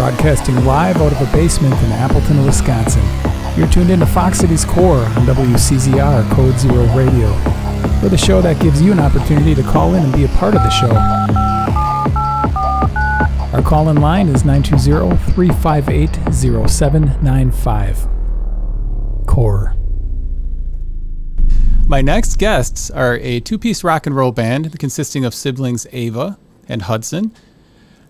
broadcasting live out of a basement in Appleton, Wisconsin. You're tuned into Fox City's Core on WCZR Code Zero Radio. We're the show that gives you an opportunity to call in and be a part of the show. Our call-in line is 920-358-0795. Core. My next guests are a two-piece rock and roll band consisting of siblings Ava and Hudson.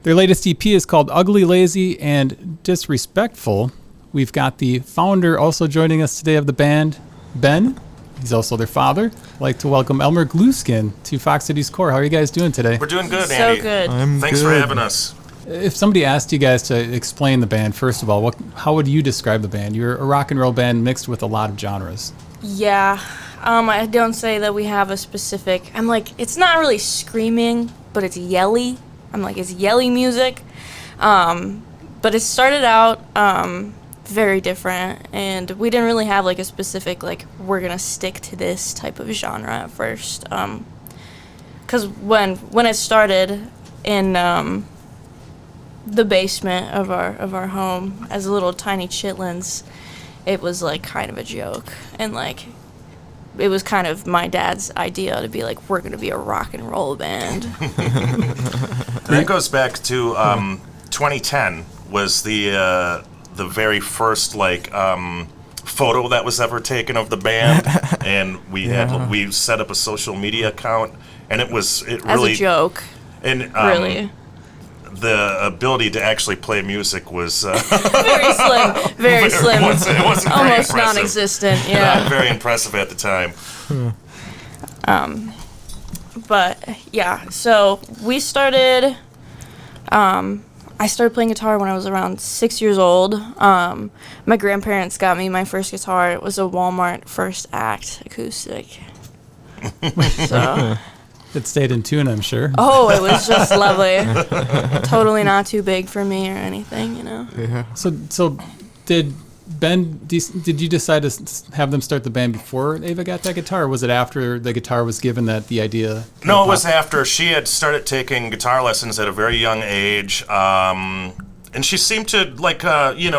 Their latest EP is called Ugly, Lazy, and Disrespectful. We've got the founder also joining us today of the band, Ben. He's also their father. I'd like to welcome Elmer Glueskin to Fox City's Core. How are you guys doing today? We're doing good, Andy. So good. Thanks for having us. If somebody asked you guys to explain the band, first of all, how would you describe the band? You're a rock and roll band mixed with a lot of genres. Yeah. I don't say that we have a specific... it's not really screaming, but it's yelly. It's yelly music. But it started out very different, and we didn't really have a specific we're gonna stick to this type of genre at first. Because when it started in the basement of our home as little tiny chitlins, it was kind of a joke, and it was kind of my dad's idea to be we're gonna be a rock and roll band. That goes back to 2010 was the very first photo that was ever taken of the band, and we set up a social media account, and it really as a joke, and really. The ability to actually play music was very slim. It wasn't almost very non-existent. Yeah, not very impressive at the time. But yeah, so we started. I started playing guitar when I was around 6 years old. My grandparents got me my first guitar. It was a Walmart First Act acoustic. So. It stayed in tune, I'm sure. Oh, it was just lovely. Totally not too big for me or anything, Yeah. So did you decide to have them start the band before Ava got that guitar, or was it after the guitar was given that the idea? No, it was after. She had started taking guitar lessons at a very young age, and she seemed to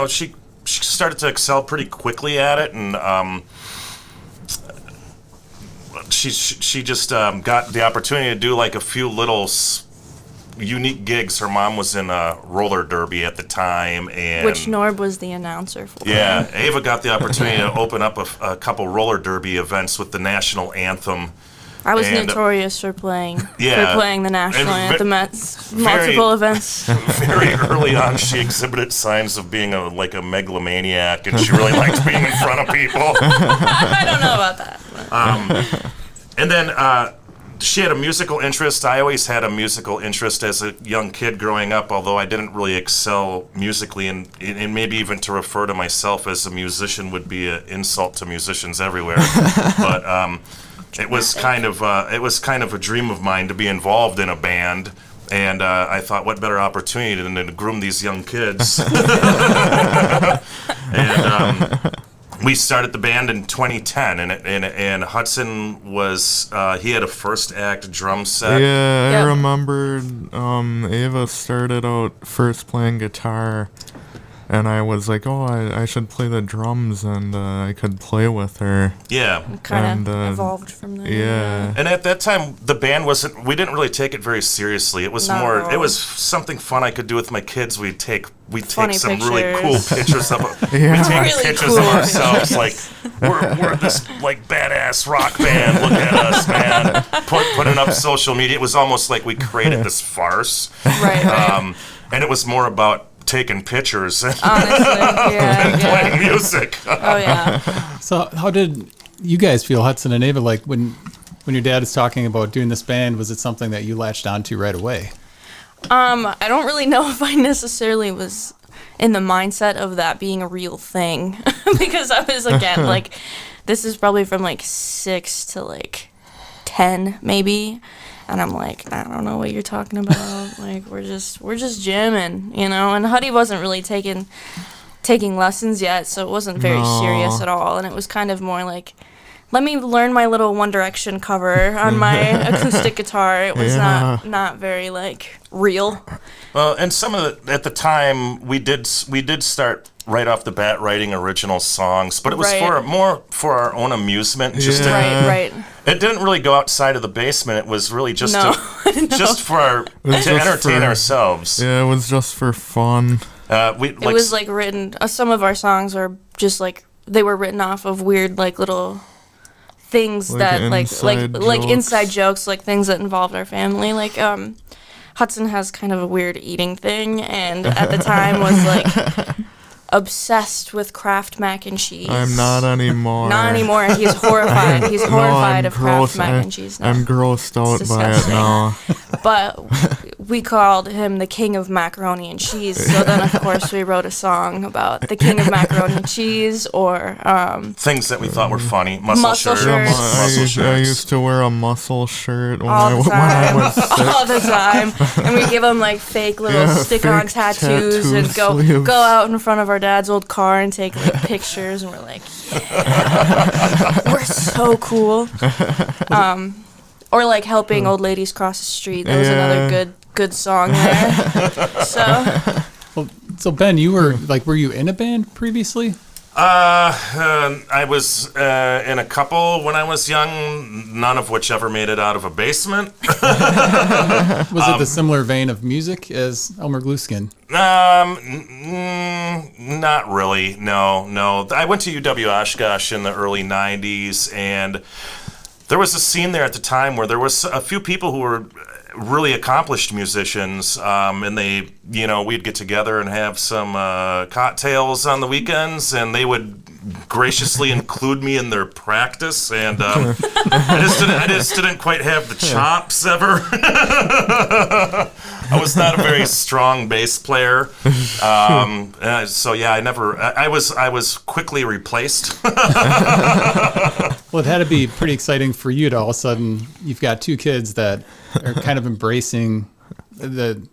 she started to excel pretty quickly at it, and she just got the opportunity to do a few little unique gigs. Her mom was in a roller derby at the time, and which Norb was the announcer for. Yeah, Ava got the opportunity to open up a couple roller derby events with the national anthem. I was notorious for playing the national anthem at multiple events. Very early on, she exhibited signs of being a megalomaniac, and she really liked being in front of people. I don't know about that. And then she had a musical interest. I always had a musical interest as a young kid growing up, although I didn't really excel musically, and maybe even to refer to myself as a musician would be an insult to musicians everywhere. But it was kind of a dream of mine to be involved in a band, and I thought, what better opportunity than to groom these young kids? And we started the band in 2010, and Hudson was he had a first act drum set. Yeah, I remembered Ava started out first playing guitar, and I was like, oh, I should play the drums, and I could play with her. Yeah. Kind of evolved from there. Yeah. And at that time, the band we didn't really take it very seriously. It was it was something fun I could do with my kids. We'd take some pictures. Really cool pictures of Yeah. we'd take Really pictures cool of ourselves, we're this badass rock band. Look at us, man. Putting up social media. It was almost like we created this farce. Right. And it was more about taking pictures Honestly, yeah, playing music. Oh yeah. So how did you guys feel, Hudson and Ava, when your dad is talking about doing this band? Was it something that you latched onto right away? I don't really know if I necessarily was in the mindset of that being a real thing because I was again this is probably from 6 to 10 maybe. And I'm I don't know what you're talking about. We're just jamming, And Huddy wasn't really taking lessons yet, so it wasn't very serious at all. And it was kind of more let me learn my little One Direction cover on my acoustic guitar. It was not very like real. Well, and some of at the time we did start right off the bat writing original songs, but it was more for our own amusement. Right. It didn't really go outside of the basement. It was really just just to entertain ourselves. Yeah, it was just for fun. It was like written. Some of our songs are just like they were written off of weird like little things that like inside jokes, like things that involved our family. Like Hudson has kind of a weird eating thing, and at the time was like obsessed with Kraft mac and cheese. I'm not anymore. Not anymore. He's horrified. He's horrified of Kraft mac and cheese now. I'm grossed out by it now. But we called him the king of macaroni and cheese. So then, of course, we wrote a song about the king of macaroni and cheese, or things that we thought were funny. Muscle shirts. I used to wear a muscle shirt when all the time. I was sick. All the time. And we give him like fake little stick-on tattoos and go out in front of our dad's old car and take like pictures, and we're like, yeah, we're so cool. Or like helping old ladies cross the street. That was another good song there. So Ben, you were you in a band previously? I was in a couple when I was young, none of which ever made it out of a basement. Was it the similar vein of music as Elmer Glueskin? Not really. No. I went to UW Oshkosh in the early 90s, and there was a scene there at the time where there was a few people who were really accomplished musicians, and they, we'd get together and have some cocktails on the weekends, and they would graciously include me in their practice, and I just didn't quite have the chops ever. I was not a very strong bass player, so yeah, I was quickly replaced. Well, it had to be pretty exciting for you to all of a sudden you've got two kids that are kind of embracing the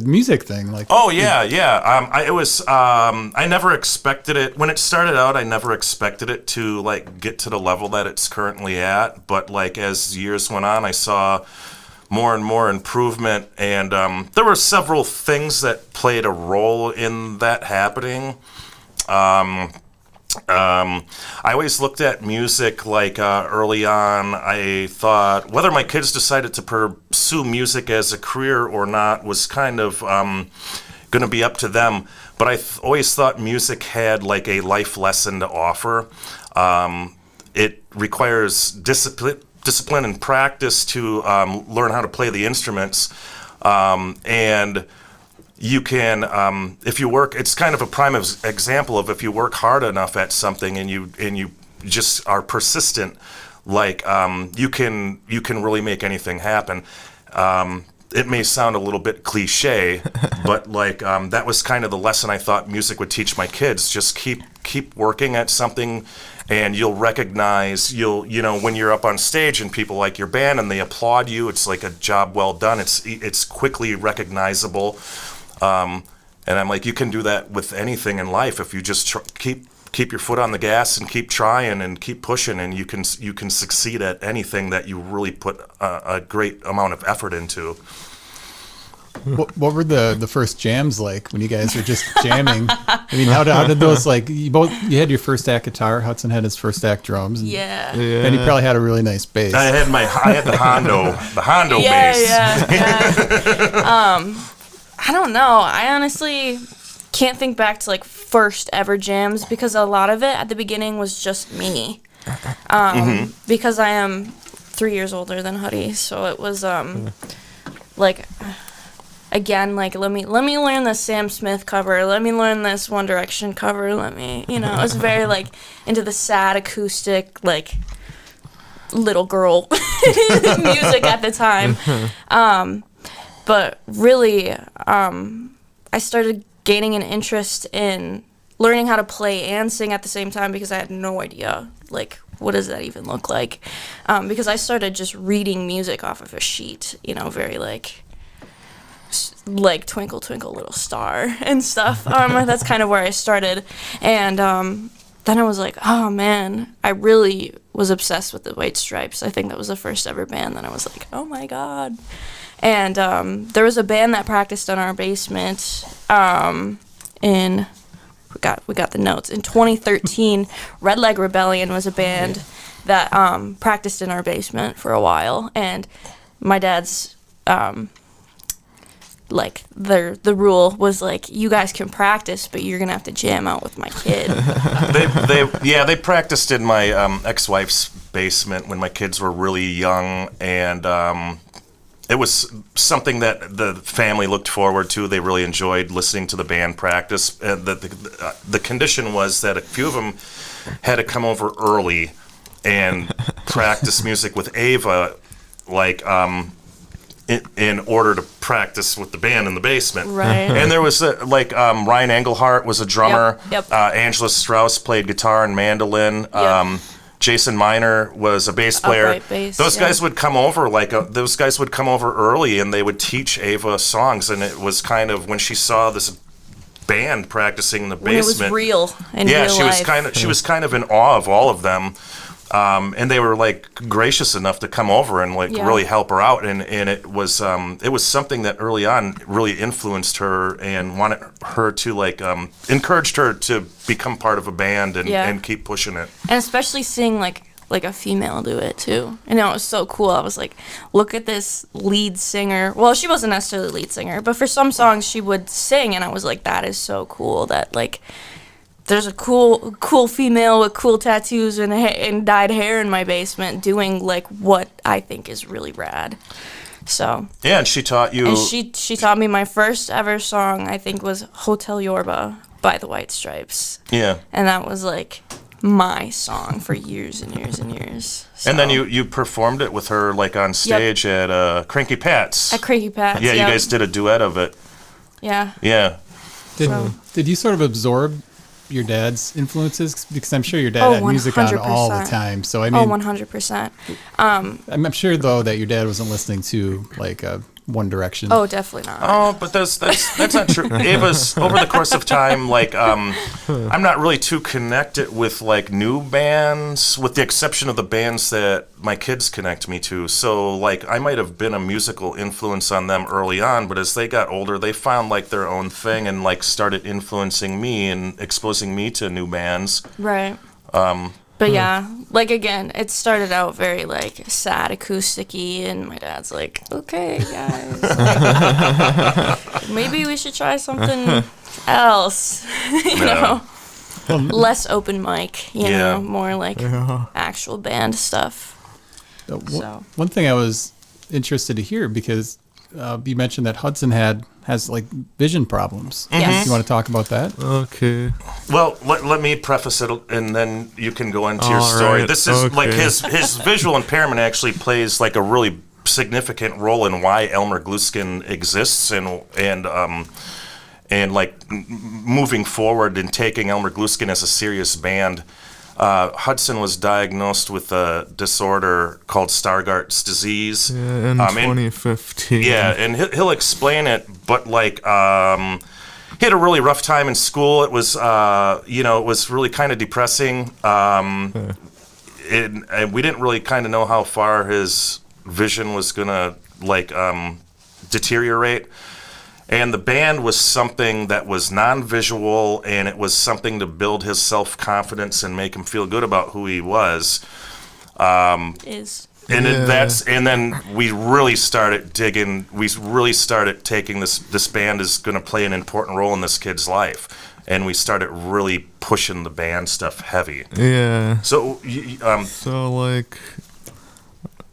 music thing. Like, oh yeah. It was. I never expected it when it started out. I never expected it to like get to the level that it's currently at. But like as years went on, I saw more and more improvement, and there were several things that played a role in that happening. I always looked at music like early on. I thought whether my kids decided to pursue music as a career or not was kind of going to be up to them. But I always thought music had like a life lesson to offer. It requires discipline and practice to learn how to play the instruments, and you can, if you work, it's kind of a prime example of if you work hard enough at something and you just are persistent, like you can really make anything happen. It may sound a little bit cliche, but like that was kind of the lesson I thought music would teach my kids. Just keep working at something, and you'll recognize when you're up on stage and people like your band and they applaud you. It's like a job well done. It's quickly recognizable. And I'm like, you can do that with anything in life if you just keep your foot on the gas and keep trying and keep pushing, and you can succeed at anything that you really put a great amount of effort into. What were the first jams like when you guys were just jamming? I mean, how did those, like, you had your first act guitar, Hudson had his first act drums, and you probably had a really nice bass. I had the Hondo bass. Yeah. I don't know. I honestly can't think back to like first ever jams, because a lot of it at the beginning was just me. Because I am 3 years older than Huddy, so it was like, again, like let me learn this Sam Smith cover, let me learn this One Direction cover, it was very like into the sad acoustic like little girl music at the time. But really, I started gaining an interest in learning how to play and sing at the same time, because I had no idea, like, what does that even look like? Because I started just reading music off of a sheet, very like Twinkle Twinkle Little Star and stuff. That's kind of where I started. And then I was like, oh man, I really was obsessed with the White Stripes. I think that was the first ever band that I was like, oh my god. And there was a band that practiced in our basement in, we got the notes, in 2013. Redleg Rebellion was a band that practiced in our basement for a while, and my dad's like the rule was like, you guys can practice, but you're gonna have to jam out with my kid. they practiced in my ex-wife's basement when my kids were really young, and it was something that the family looked forward to. They really enjoyed listening to the band practice. The condition was that a few of them had to come over early and practice music with Ava, like in order to practice with the band in the basement. Right. And there was Ryan Engelhart was a drummer. Yep. Angela Strauss played guitar and mandolin. Yep. Jason Miner was a bass player. Upright bass, Those guys would come over early, and they would teach Ava songs. And it was kind of when she saw this band practicing in the basement. When it was real in real life. She was kind of in awe of all of them. And they were like gracious enough to come over and really help her out, and it was something that early on really influenced her and wanted her to encouraged her to become part of a band and keep pushing it. And especially seeing like a female do it too, and it was so cool. I was like, look at this lead singer. Well, she wasn't necessarily a lead singer, but for some songs she would sing, and I was like, that is so cool that like. There's a cool female with cool tattoos and dyed hair in my basement doing like what I think is really rad. So yeah, and she taught you. And she taught me my first ever song. I think was Hotel Yorba by the White Stripes. Yeah, and that was like my song for years and years and years. So. And then you performed it with her like on stage at Cranky Pat's. At Cranky Pat's. Yeah, you guys did a duet of it. Yeah. Yeah. Did you sort of absorb your dad's influences, because I'm sure your dad had music on all the time, so I mean 100%. I'm sure though that your dad wasn't listening to like One Direction. Oh, definitely not. Oh, but that's not true. Ava's over the course of time, like I'm not really too connected with like new bands, with the exception of the bands that my kids connect me to. So like I might have been a musical influence on them early on, but as they got older, they found like their own thing and like started influencing me and exposing me to new bands. Right. But yeah, like again, it started out very like sad, acoustic-y, and my dad's like, "Okay, guys, like, maybe we should try something else." you know, less open mic, you know, more like actual band stuff. One thing I was interested to hear, because you mentioned that Hudson has like vision problems. Yes. You want to talk about that? Okay. Well, let me preface it, and then you can go into your story. Right. This is like his visual impairment actually plays like a really significant role in why Elmer Glueskin exists, and like moving forward and taking Elmer Glueskin as a serious band. Hudson was diagnosed with a disorder called Stargardt's disease in 2015. And he'll explain it, but like he had a really rough time in school. It was it was really kind of depressing, and we didn't really kind of know how far his vision was gonna like deteriorate. And the band was something that was non-visual, and it was something to build his self-confidence and make him feel good about who he was. And then we really started digging. We really started taking this band is going to play an important role in this kid's life, and we started really pushing the band stuff heavy. Yeah. So, like.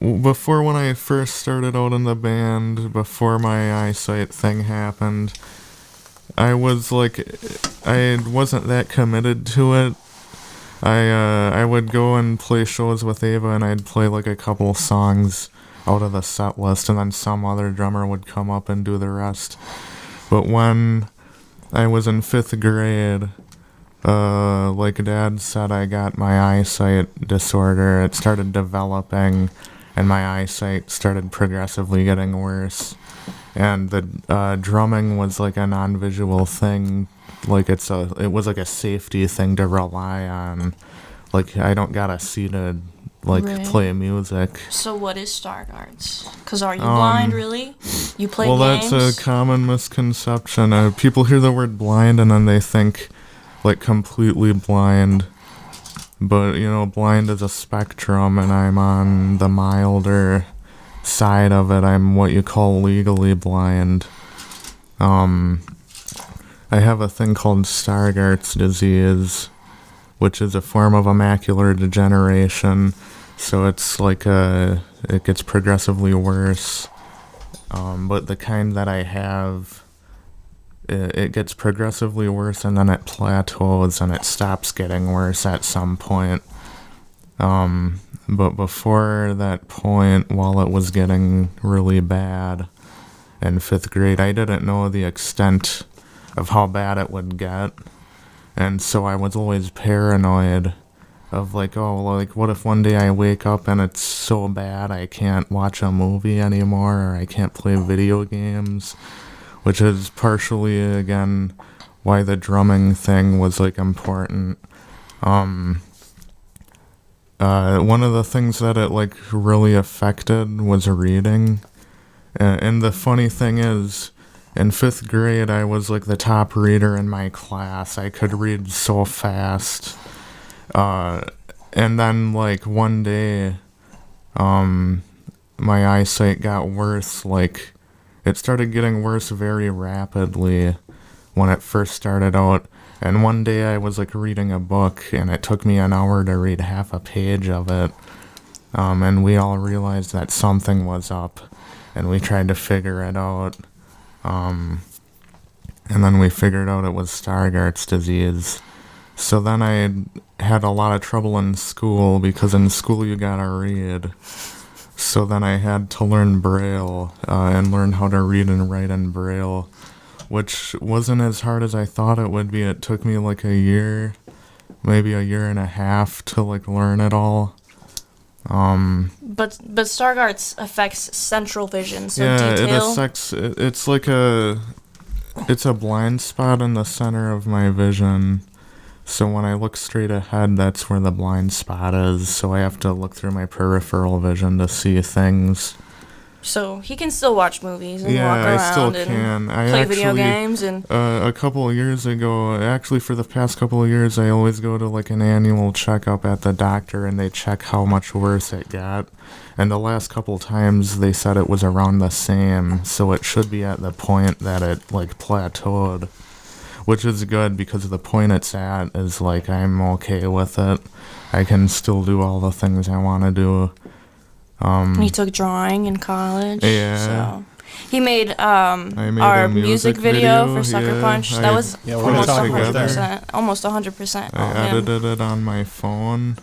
Before, when I first started out in the band, before my eyesight thing happened, I was like, I wasn't that committed to it. I would go and play shows with Ava, and I'd play like a couple songs out of the set list, and then some other drummer would come up and do the rest. But when I was in 5th grade, like Dad said, I got my eyesight disorder. It started developing, and my eyesight started progressively getting worse. And the drumming was like a non-visual thing. Like it was like a safety thing to rely on. Like I don't gotta see to like Right. play music. So what is Stargarts? Because are you blind, really? You play Well, games? that's a common misconception. People hear the word blind and then they think like completely blind. But, you know, blind is a spectrum, and I'm on the milder side of it. I'm what you call legally blind. I have a thing called Stargardt's disease, which is a form of macular degeneration. So it's like it gets progressively worse. But the kind that I have, it gets progressively worse, and then it plateaus, and it stops getting worse at some point. But before that point, while it was getting really bad in 5th grade, I didn't know the extent of how bad it would get. And so I was always paranoid of like, oh, like what if one day I wake up and it's so bad I can't watch a movie anymore, or I can't play video games, which is partially, again, why the drumming thing was like important. One of the things that it like really affected was reading. And the funny thing is, in 5th grade, I was like the top reader in my class. I could read so fast. And then like one day, my eyesight got worse. Like it started getting worse very rapidly when it first started out. And one day I was like reading a book, and it took me an hour to read half a page of it. And we all realized that something was up, and we tried to figure it out. And then we figured out it was Stargardt's disease. So then I had a lot of trouble in school, because in school you gotta read. So then I had to learn Braille, and learn how to read and write in Braille, which wasn't as hard as I thought it would be. It took me like a year, maybe a year and a half to like learn it all. But Stargardt's affects central vision, so Yeah, detail. it affects. It's like it's a blind spot in the center of my vision. So when I look straight ahead, that's where the blind spot is. So I have to look through my peripheral vision to see things. So he can still watch movies and Yeah, walk around I still and can. I play actually, video games and a couple of years ago, actually for the past couple of years, I always go to like an annual checkup at the doctor, and they check how much worse it got. And the last couple times they said it was around the same, so it should be at the point that it like plateaued, which is good, because the point it's at is like I'm okay with it. I can still do all the things I want to do. he took drawing in college. Yeah. So he made, made our a music video for Sucker yeah, Punch. That was Yeah, we're gonna almost talk about 100%. Almost 100%. I on him. edited it on my phone,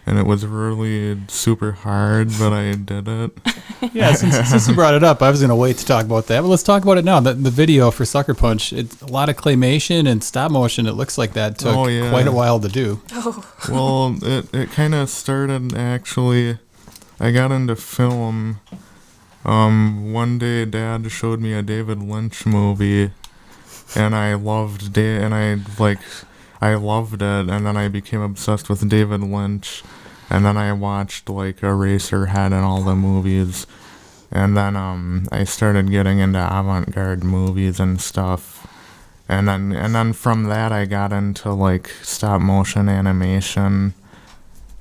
and it was really super hard, but I did it. Yeah, since you brought it up, I was going to wait to talk about that, but let's talk about it now. The video for Sucker Punch, it's a lot of claymation and stop motion. It looks like that took Oh, yeah. quite a while to do. Well, it kind of started, actually, I got into film. One day Dad showed me a David Lynch movie, and I loved it, and I loved it, and then I became obsessed with David Lynch, and then I watched like Eraserhead and all the movies, and then I started getting into avant-garde movies and stuff, and then from that I got into like stop motion animation,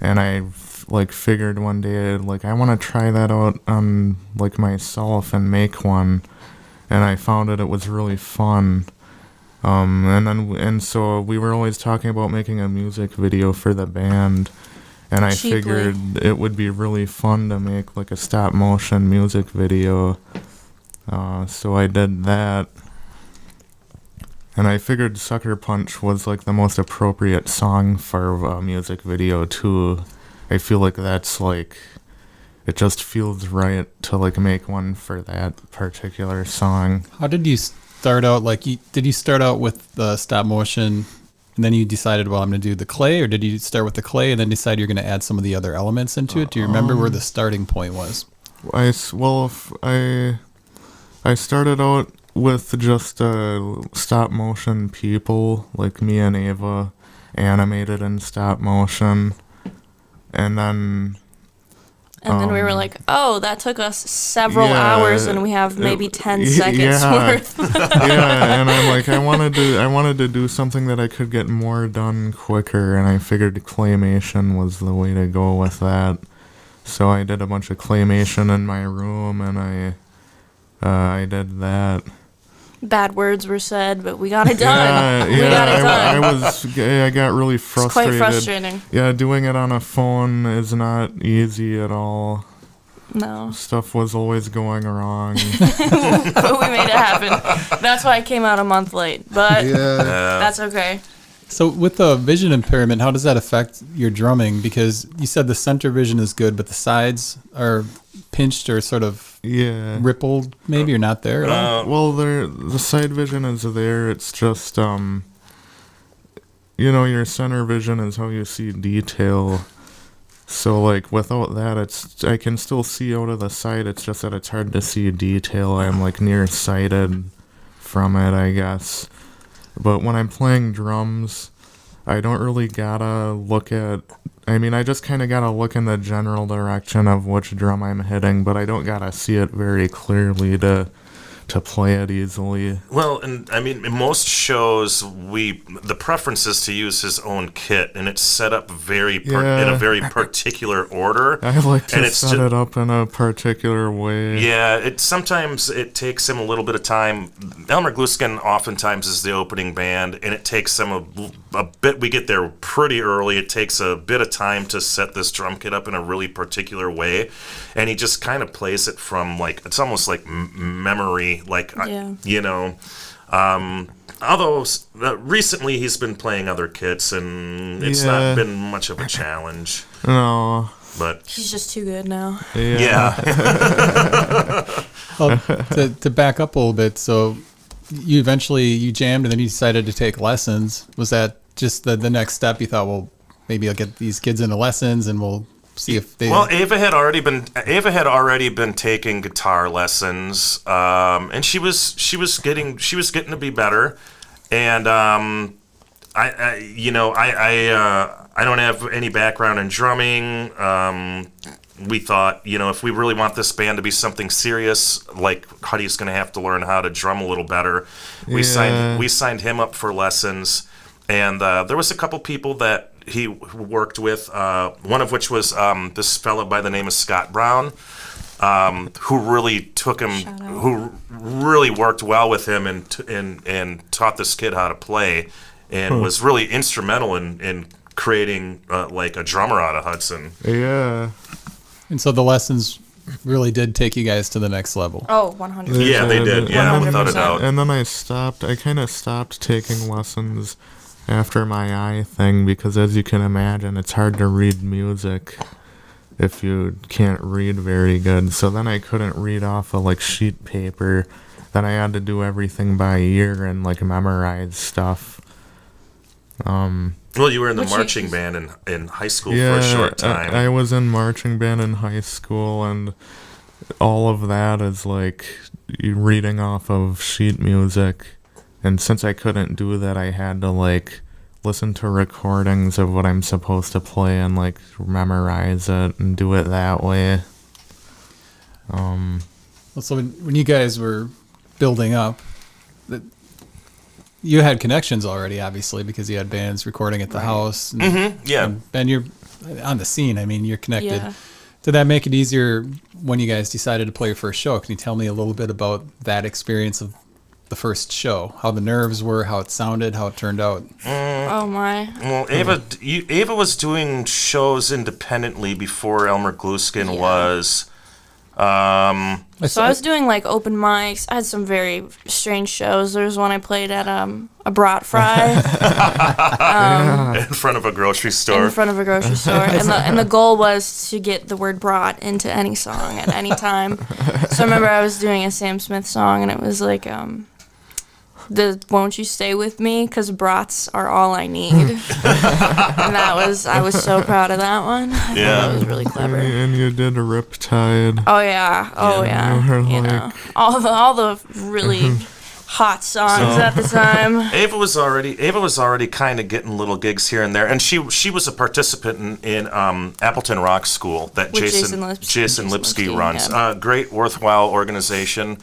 and I like figured one day like I want to try that out on like myself and make one, and I found it was really fun. And so we were always talking about making a music video for the band, and I Cheaply. figured it would be really fun to make like a stop motion music video. So I did that, and I figured Sucker Punch was like the most appropriate song for a music video too. I feel like that's like, it just feels right to like make one for that particular song. How did you start out? Like, did you start out with the stop motion, and then you decided, well, I'm going to do the clay, or did you start with the clay and then decide you're going to add some of the other elements into it? Do you remember where the starting point was? I started out with just stop motion people, like me and Ava, animated in stop motion. and then we were like, oh, that took us several hours, and we have maybe 10 seconds worth. Yeah, and I'm like, I wanted to do something that I could get more done quicker, and I figured claymation was the way to go with that. So I did a bunch of claymation in my room, and I did that. Bad words were said, but we got it done. We got it done. I got really frustrated. It's quite frustrating. Yeah, doing it on a phone is not easy at all. No. Stuff was always going wrong. But we made it happen. That's why I came out a month late, but that's okay. So with the vision impairment, how does that affect your drumming? Because you said the center vision is good, but the sides are pinched or sort of rippled, maybe, or not there at all? Well, the side vision is there. It's just, your center vision is how you see detail. So, like, without that, I can still see out of the side. It's just that it's hard to see detail. I'm, like, nearsighted from it, I guess. But when I'm playing drums, I don't really gotta look at... I just kind of gotta look in the general direction of which drum I'm hitting, but I don't gotta see it very clearly to play it easily. Well, and in most shows, the preference is to use his own kit, and it's set up in a very particular order. I like to set it up in a particular way. Yeah, sometimes it takes him a little bit of time. Elmer Glueskin oftentimes is the opening band, and it takes him a bit. We get there pretty early. It takes a bit of time to set this drum kit up in a really particular way, and he just kind of plays it from, like, it's almost like memory. Although recently he's been playing other kits, and it's not been much of a challenge. No. But he's just too good now. Yeah. Well, to back up a little bit, so you jammed and then you decided to take lessons. Was that just the next step? You thought, well, maybe I'll get these kids into lessons and we'll see if they... Well, Ava had already been taking guitar lessons, and she was getting to be better, and I don't have any background in drumming. We thought, if we really want this band to be something serious, like, Huddy's going to have to learn how to drum a little better. We signed him up for lessons, and there was a couple people that he worked with, one of which was this fellow by the name of Scott Brown, who really took him, who really worked well with him and taught this kid how to play, and was really instrumental in creating like a drummer out of Hudson. Yeah. And so the lessons really did take you guys to the next level. Oh, 100%. Yeah, they did. Yeah, 100%. Without a doubt. And then I kind of stopped taking lessons after my eye thing, because as you can imagine, it's hard to read music if you can't read very good. So then I couldn't read off of, like, sheet paper. Then I had to do everything by ear and, like, memorize stuff. Well, you were in the marching band in high school for a short time. I was in marching band in high school, and all of that is, like, reading off of sheet music. And since I couldn't do that, I had to, like, listen to recordings of what I'm supposed to play and, like, memorize it and do it that way. So when you guys were building up, you had connections already, obviously, because you had bands recording at the house. And, and you're on the scene. I mean, you're connected. Yeah. Did that make it easier when you guys decided to play your first show? Can you tell me a little bit about that experience of the first show, how the nerves were, how it sounded, how it turned out? Oh my! Well, Ava was doing shows independently before Elmer Glueskin was. So I was doing, like, open mics. I had some very strange shows. There was one I played at a brat fry in front of a grocery store. And the goal was to get the word brat into any song at any time. So I remember I was doing a Sam Smith song, and it was like the "Won't You Stay With Me?" because brats are all I need. And I was so proud of that one. I thought it was really clever. And you did a Riptide. Oh yeah. You know, all the really hot songs at the time. Ava was already kind of getting little gigs here and there, and she was a participant in Appleton Rock School that With Jason Lipsky runs. yeah. Great, worthwhile organization.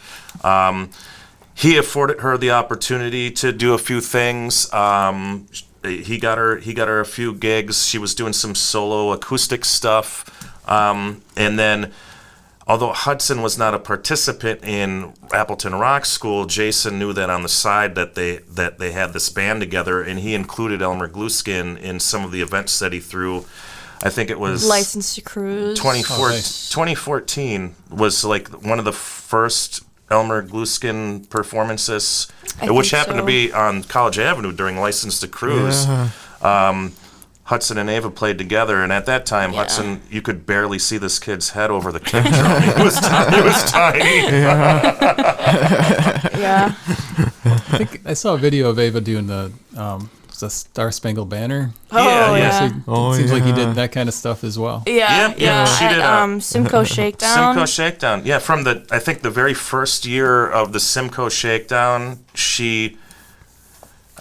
He afforded her the opportunity to do a few things. He got her a few gigs. She was doing some solo acoustic stuff, and then, although Hudson was not a participant in Appleton Rock School, Jason knew that on the side that they had this band together, and he included Elmer Glueskin in some of the events that he threw. I think it was License to Cruise. 2014 was like one of the first Elmer Glueskin performances, which happened to be on College Avenue during License to Cruise. Yeah. Hudson and Ava played together, and at that time, Hudson, you could barely see this kid's head over the kick drum. It was tiny. Yeah. I think I saw a video of Ava doing the Star Spangled Banner. Oh, yeah. So it seems like he did that kind of stuff as well. Yeah. She did. Simcoe Shakedown. Simcoe Shakedown. Yeah, from I think the very first year of the Simcoe Shakedown,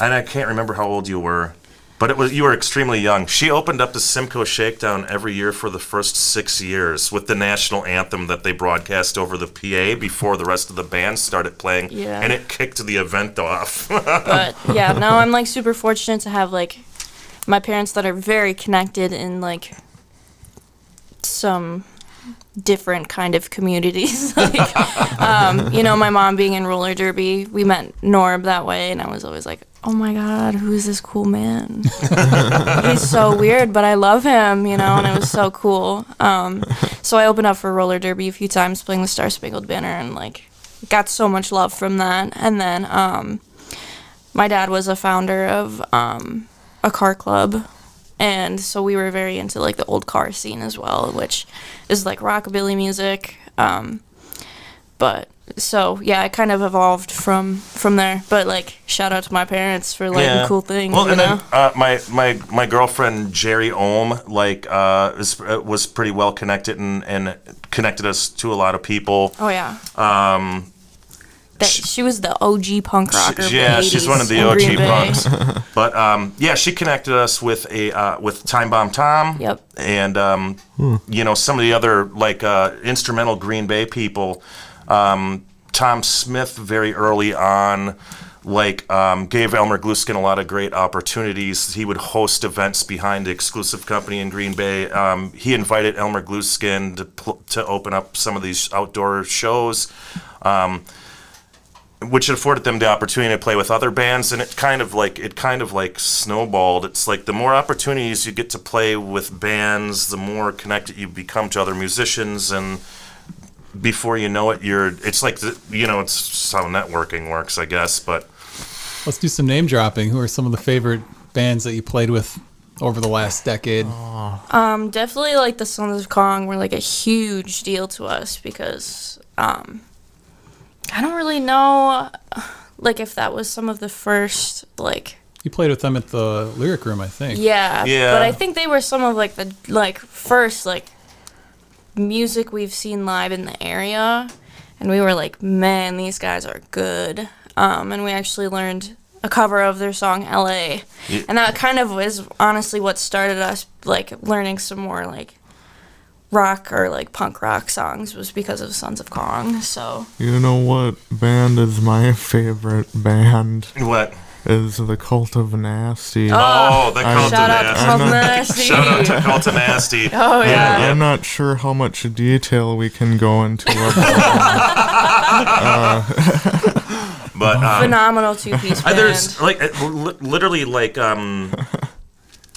and I can't remember how old you were, but you were extremely young. She opened up the Simcoe Shakedown every year for the first 6 years with the national anthem that they broadcast over the PA before the rest of the band started playing, and it kicked the event off. But yeah, no, I'm like super fortunate to have like my parents that are very connected in like some different kind of communities. Like, my mom being in roller derby, we met Norb that way, and I was always like, oh my God, who is this cool man? He's so weird, but I love him, and it was so cool. So I opened up for roller derby a few times playing the Star Spangled Banner, and like got so much love from that. And then my dad was a founder of a car club, and so we were very into like the old car scene as well, which is like rockabilly music. But so yeah, I kind of evolved from there. But like, shout out to my parents for like cool things. Well, and then my girlfriend Jerry Ohm was pretty well connected and connected us to a lot lot of people. Oh yeah. She was the OG punk rocker. She's one of the OG punks. But she connected us with Time Bomb Tom. Yep. And some of the other like instrumental Green Bay people. Tom Smith very early on gave Elmer Glueskin a lot of great opportunities. He would host events behind the exclusive company in Green Bay. He invited Elmer Glueskin to open up some of these outdoor shows. Which afforded them the opportunity to play with other bands, and it kind of snowballed. It's like the more opportunities you get to play with bands, the more connected you become to other musicians, and before you know it, it's how networking works, I guess. But let's do some name dropping. Who are some of the favorite bands that you played with over the last decade? Definitely like the Sons of Kong were like a huge deal to us because I don't really know, like, if that was some of the first, like... You played with them at the Lyric Room, I think. Yeah. But I think they were some of, like, the, like, first, like, music we've seen live in the area. And we were like, man, these guys are good. And we actually learned a cover of their song, L.A. Yeah. And that kind of was honestly what started us, like, learning some more, like, rock or like punk rock songs was because of Sons of Kong. So you know what band is my favorite band? What is the Cult of Nasty? The Cult of Nasty. Shout out to Cult of Nasty. Oh yeah. I'm not sure how much detail we can go into about but phenomenal two-piece band. There's like literally like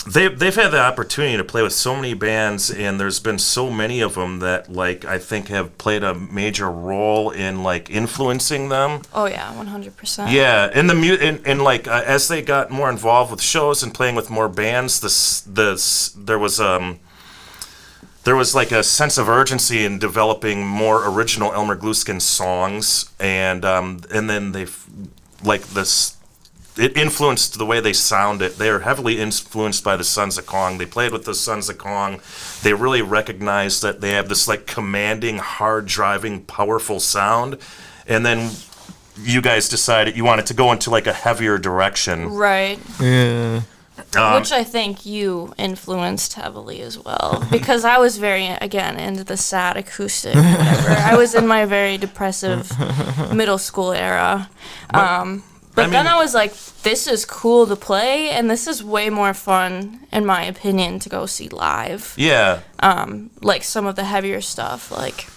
They've had the opportunity to play with so many bands, and there's been so many of them that, like, I think have played a major role in, like, influencing them. Oh yeah, 100%. Yeah, and like as they got more involved with shows and playing with more bands, there was like a sense of urgency in developing more original Elmer Glueskin songs, and then they've like this. It influenced the way they sounded. They are heavily influenced by the Sons of Kong. They played with the Sons of Kong. They really recognized that they have this like commanding, hard-driving, powerful sound. And then you guys decided you wanted to go into like a heavier direction. Right. Yeah. Which I think you influenced heavily as well, because I was very, again, into the sad acoustic, whatever. I was in my very depressive middle school era. But then I was like, this is cool to play, and this is way more fun, in my opinion, to go see live. Yeah. Like some of the heavier stuff, like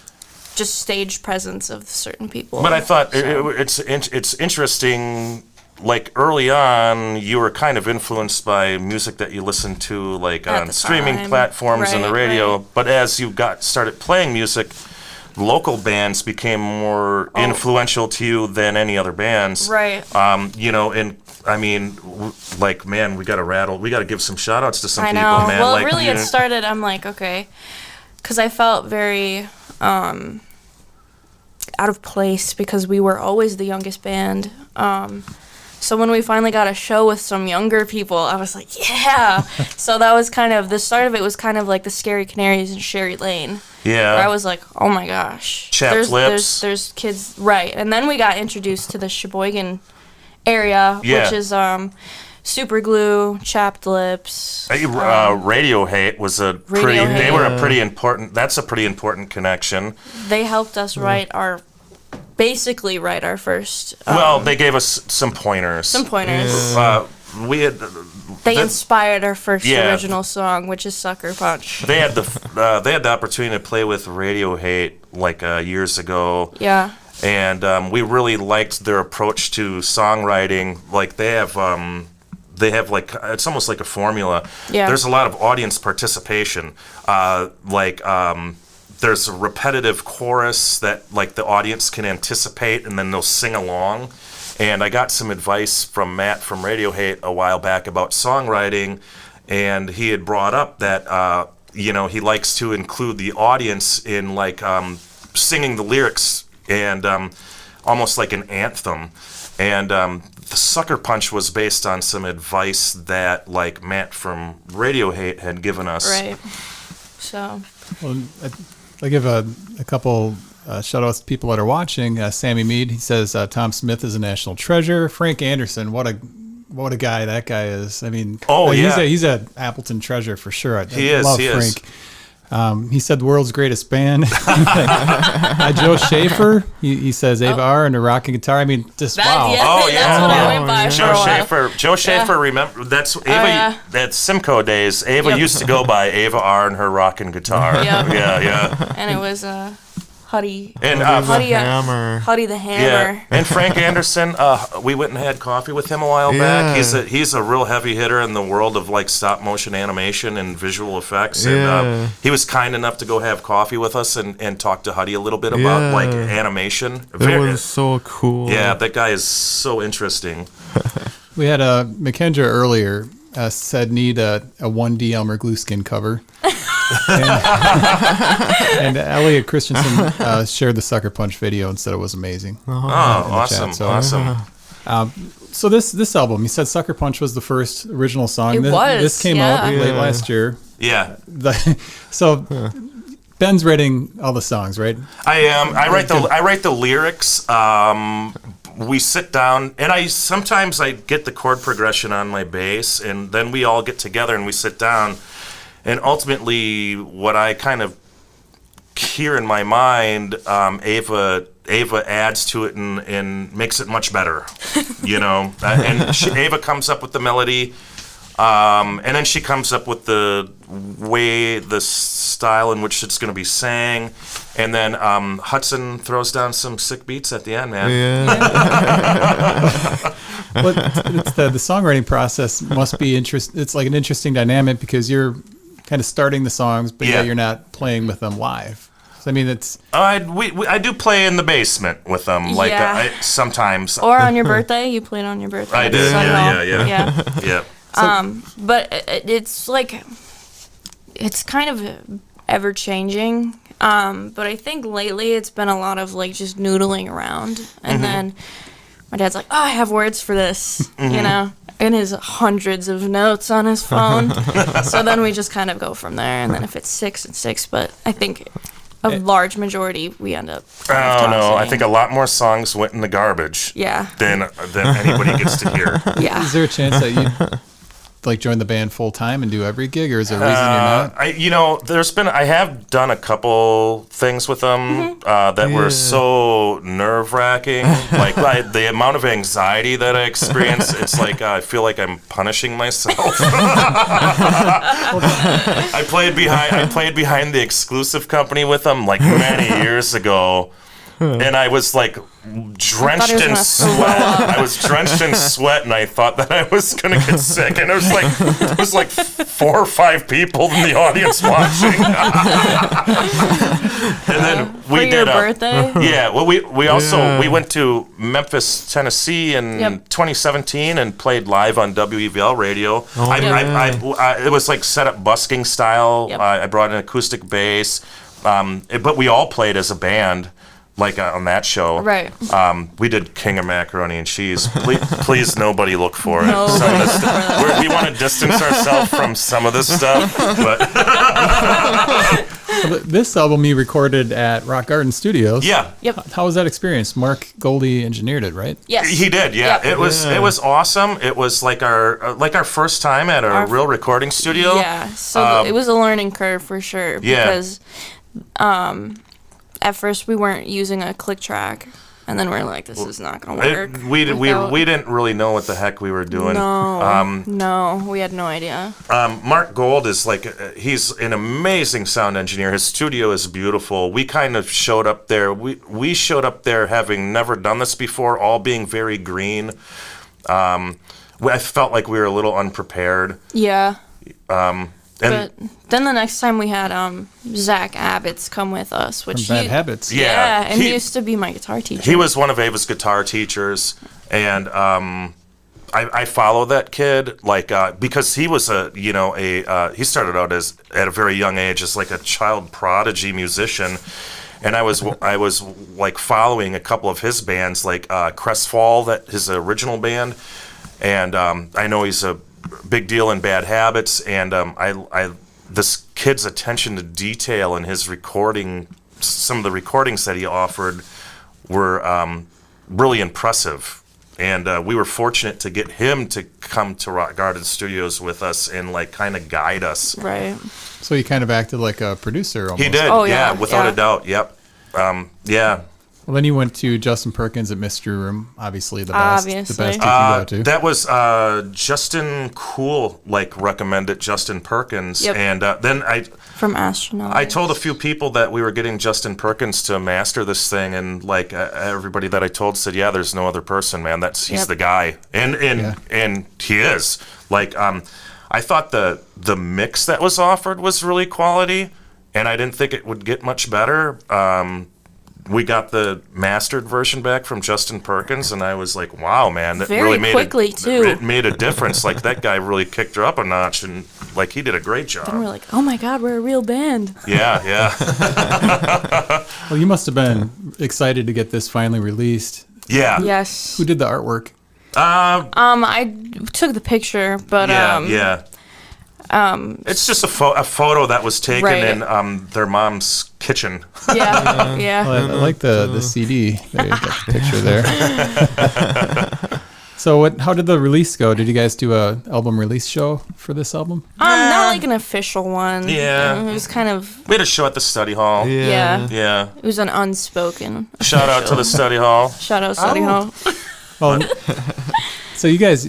just stage presence of certain people. But I thought it's interesting. Like early on, you were kind of influenced by music that you listened to, like on streaming platforms and the radio. Right. But as you started playing music, local bands became more influential to you than any other bands. Right. You know, and I mean, like, man, we got to give some shout outs to some people, man. Well, like, really, it started, I'm like, okay, because I felt very out of place because we were always the youngest band. So when we finally got a show with some younger people, I was like, yeah. So that was kind of, the start of it was kind of like the Scary Canaries and Sherry Lane. Yeah. Where I was like, oh my gosh. Chapped Lips. There's kids, right. And then we got introduced to the Sheboygan area, which is Super Glue, Chapped Lips. Radio Hate was they were a pretty important, that's a pretty important connection. They helped us write our first. Well, they gave us some pointers. They inspired our first original song, which is Sucker Punch. They had the opportunity to play with Radio Hate like years ago. Yeah. And we really liked their approach to songwriting. Like they have like, it's almost like a formula. Yeah. There's a lot of audience participation. There's a repetitive chorus that like the audience can anticipate, and then they'll sing along. And I got some advice from Matt from Radio Hate a while back about songwriting, and he had brought up that he likes to include the audience in like singing the lyrics and almost like an anthem. And the Sucker Punch was based on some advice that like Matt from Radio Hate had given us. Right. So. Well, I give a couple shout-outs to people that are watching. Sammy Mead, he says Tom Smith is a national treasure. Frank Anderson, what a guy that guy is. I mean, he's a Appleton treasure for sure. I love Frank. He said the world's greatest band. Joe Schaefer, he says Ava R and the rocking guitar. I mean, just wow. That's what I went by Joe Schaefer, remember, that's Ava, that's Simcoe days. Ava used to go by Ava R and her rocking guitar. Yeah. And it was Huddy. And Huddy the Hammer. Yeah. And Frank Anderson, we went and had coffee with him a while back. He's a real heavy hitter in the world of like stop motion animation and visual effects. And he was kind enough to go have coffee with us and talk to Huddy a little bit about like animation. It was so cool. Yeah, that guy is so interesting. We had McKendra earlier said need a 1D Elmer Glueskin cover. and Elliot Christensen shared the Sucker Punch video and said it was amazing. Awesome. So this album, you said Sucker Punch was the first original song. This came out late last year. Yeah. So Ben's writing all the songs, right? I am. I write the lyrics. We sit down, and sometimes I get the chord progression on my bass, and then we all get together and we sit down. And ultimately, what I kind of hear in my mind, Ava adds to it and makes it much better, And Ava comes up with the melody, and then she comes up with the style in which it's going to be sang, and then Hudson throws down some sick beats at the end, man. But the songwriting process must be It's like an interesting dynamic because you're kind of starting the songs, but you're not playing with them live. So, I mean, it's... I do play in the basement with them, sometimes. Or on your birthday. You played on your birthday. I did, yeah. But it's like... It's kind of ever-changing. But I think lately it's been a lot of, like, just noodling around. And then my dad's like, I have words for this, in his hundreds of notes on his phone. So then we just kind of go from there. And then if it's 6, it's 6. But I think a large majority we end up. Oh no, I think a lot more songs went in the garbage. Yeah. Than anybody gets to hear. Yeah. Is there a chance that you like join the band full time and do every gig, or is there a reason you're not? I have done a couple things with them that were so nerve wracking. like the amount of anxiety that I experience, it's like I feel like I'm punishing myself. I played behind the exclusive company with them like many years ago. And I was like drenched in sweat. I was drenched in sweat, and I thought that I was gonna get sick. And there was like 4 or 5 people in the audience watching. And then we for did your birthday. Yeah. Well, we also we went to Memphis, Tennessee in 2017 and played live on WCZR Radio. It was like set up busking style. Yep. I brought an acoustic bass, but we all played as a band. Like on that show, Right. We did King of Macaroni and Cheese. Please nobody look for it. No, Some of this we want to distance ourselves from some of this stuff. But Well, this album you recorded at Rock Garden Studios. yeah, Yep. How was that experience? Mark Goldie engineered it, right? Yes. he did. Yeah, Yep. it was awesome. It was like our first time at a real recording studio. Yeah. So it was a learning curve for sure. Yeah. Because at first we weren't using a click track, and then we're like, this is not gonna work. We without- didn't really know what the heck we were doing. No, we had no idea. Mark Gold is he's an amazing sound engineer. His studio is beautiful. We kind of showed up there. We showed up there having never done this before, all being very green. I felt like we were a little unprepared. Yeah. And But then the next time we had Zakk Abitz come with us, which From Bad Habits. Yeah, and he used to be my guitar teacher. he was one of Ava's guitar teachers, and I follow that kid because he was he started out at a very young age as like a child prodigy musician. And I was like following a couple of his bands, like Crestfall, his original band, and I know he's a big deal in Bad Habits, and this kid's attention to detail in his recording, some of the recordings that he offered were really impressive, and we were fortunate to get him to come to Rock Garden Studios with us and like kind of guide us. Right. So he kind of acted like a producer almost. He did, Oh, yeah, yeah, without yeah. a doubt. Yep. Yeah. Well, then you went to Justin Perkins at Mystery Room, obviously the best you can go to. That was Justin Cool recommended Justin Perkins, Yep. and then From Astronaut. I told a few people that we were getting Justin Perkins to master this thing, and everybody that I told said, "Yeah, there's no other person, man. He's Yep. the guy," and he is. I thought the mix that was offered was really quality, and I didn't think it would get much better. We got the mastered version back from Justin Perkins, and I was like, "Wow, man! That Very really made quickly, too. It made a difference. Like that guy really kicked her up a notch, and he did a great job." And we're like, oh my God, we're a real band. Yeah. Well, you must have been excited to get this finally released. Yeah. Yes. Who did the artwork? I took the picture, but it's just a photo that was taken Right. in their mom's kitchen. yeah. Well, I like the CD. There you got the picture there. So how did the release go? Did you guys do a album release show for this album? Not like an official one. Yeah. It was kind of, We had a show at the study hall. yeah. Yeah. It was an unspoken. Shout out to the study hall. Shout out Study Hall. Well, so you guys,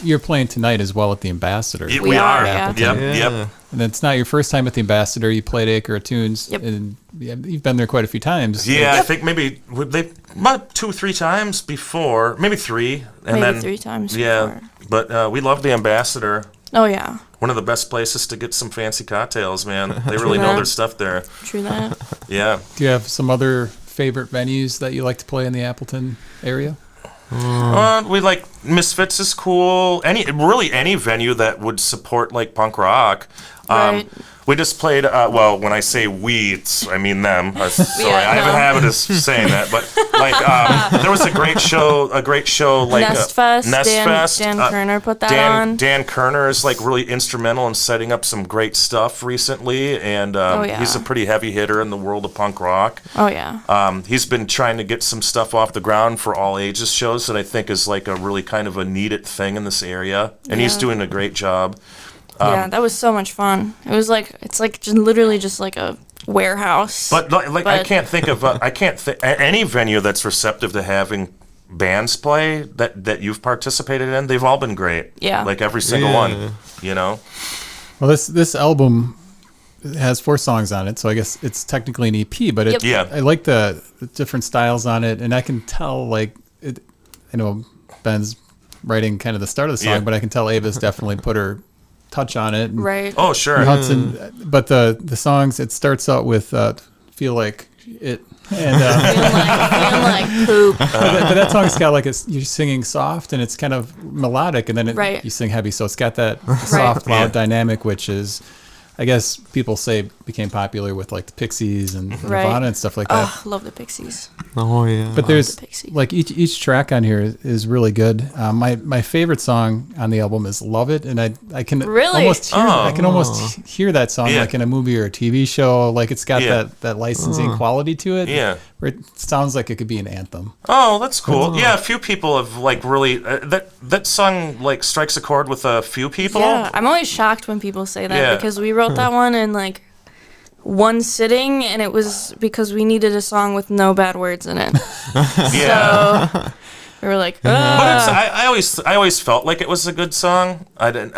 you're playing tonight as well at the Ambassador. We are. yeah. Yep. And it's not your first time at the Ambassador. You played Acre of Tunes, Yep. and you've been there quite a few times. Yeah, I think maybe about 2-3 times before, maybe 3, and Maybe then 3 times Yeah, before. but we love the Ambassador. Oh, yeah. One of the best places to get some fancy cocktails, man. They really know that. their stuff there. True that. Yeah. Do you have some other favorite venues that you like to play in the Appleton area? We like Misfits is cool. Any venue that would support punk rock. Right. We just played. Well, when I say we, I mean them. Sorry, Yeah, I have a no. habit of saying that. But like, there was a great show. Like Nest Fest. Nest Dan, Fest. Dan Kerner put that on. Dan Kerner is like really instrumental in setting up some great stuff recently, and yeah. he's a pretty heavy hitter in the world of punk rock. Oh yeah. He's been trying to get some stuff off the ground for all ages shows that I think is like a really kind of a needed thing in this area, and he's Yeah. doing a great job. Yeah, that was so much fun. It was like it's like literally just like a warehouse. But I can't think of any venue that's receptive to having bands play that you've participated in. They've all been great. Yeah. Like every single one. You know. Well, this album has 4 songs on it, so I guess it's technically an EP. But Yep. Yeah. I like the different styles on it, and I can tell I know Ben's writing kind of the start of the song, Yeah. but I can tell Ava's definitely put her touch on it. And right. Oh sure. Hudson, but the songs, it starts out with "Feel Like It," and Feeling like poop. but that song's got like you're singing soft and it's kind of melodic, and then Right. you sing heavy, so it's got that soft, loud dynamic, which is, I guess people say, became popular with like the Pixies and Right. Nirvana and stuff like that. Oh, love the Pixies. Oh yeah. But there's the Pixies. like each track on here is really good. My favorite song on the album is "Love It," and I can Really? almost hear hear that song Yeah. like in a movie or a TV show. Like it's got Yeah. that licensing quality to it. Yeah. where it sounds like it could be an anthem. Oh, that's cool. Yeah, a few people have like really that song like strikes a chord with a few people. Yeah, I'm always shocked when people say that Yeah. because we wrote that one in like one sitting, and it was because we needed a song with no bad words in it. Yeah. So we were like, But it's, "Ah." I always felt like it was a good song. I didn't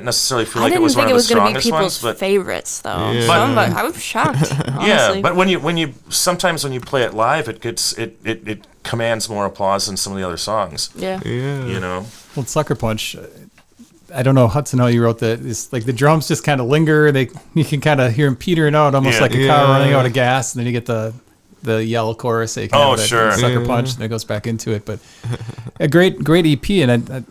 necessarily feel I like it didn't was one think of it the was going to be strongest ones, people's but favorites, though. Yeah. So I was shocked, honestly. yeah. But when you sometimes when you play it live, it commands more applause than some of the other songs. Yeah. yeah. You know. Well, Sucker Punch, I don't know, Hudson, how you wrote that. It's like the drums just kind of linger. You can kind of hear them petering out, almost Yeah. like a car Yeah. running out of gas, and then you get the yell chorus. So you can Oh, have that sure. Sucker Yeah. Punch, and it goes back into it. But a great EP, and I